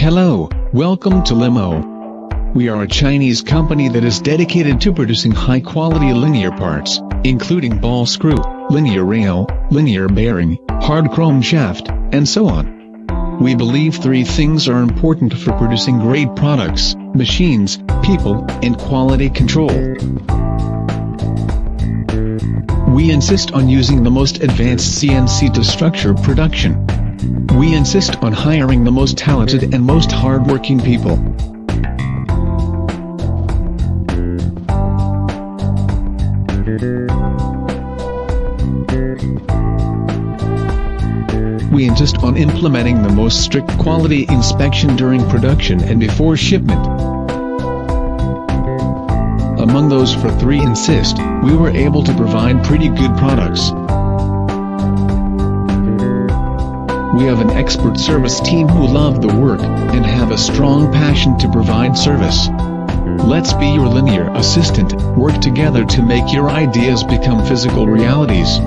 Hello, welcome to LiMo. We are a Chinese company that is dedicated to producing high-quality linear parts, including ball screw, linear rail, linear bearing, hard chrome shaft, and so on. We believe three things are important for producing great products: machines, people, and quality control. We insist on using the most advanced CNC to structure production. We insist on hiring the most talented and most hardworking people. We insist on implementing the most strict quality inspection during production and before shipment. Among those three insist, we were able to provide pretty good products. We have an expert service team who love the work, and have a strong passion to provide service. Let's be your linear assistant, work together to make your ideas become physical realities.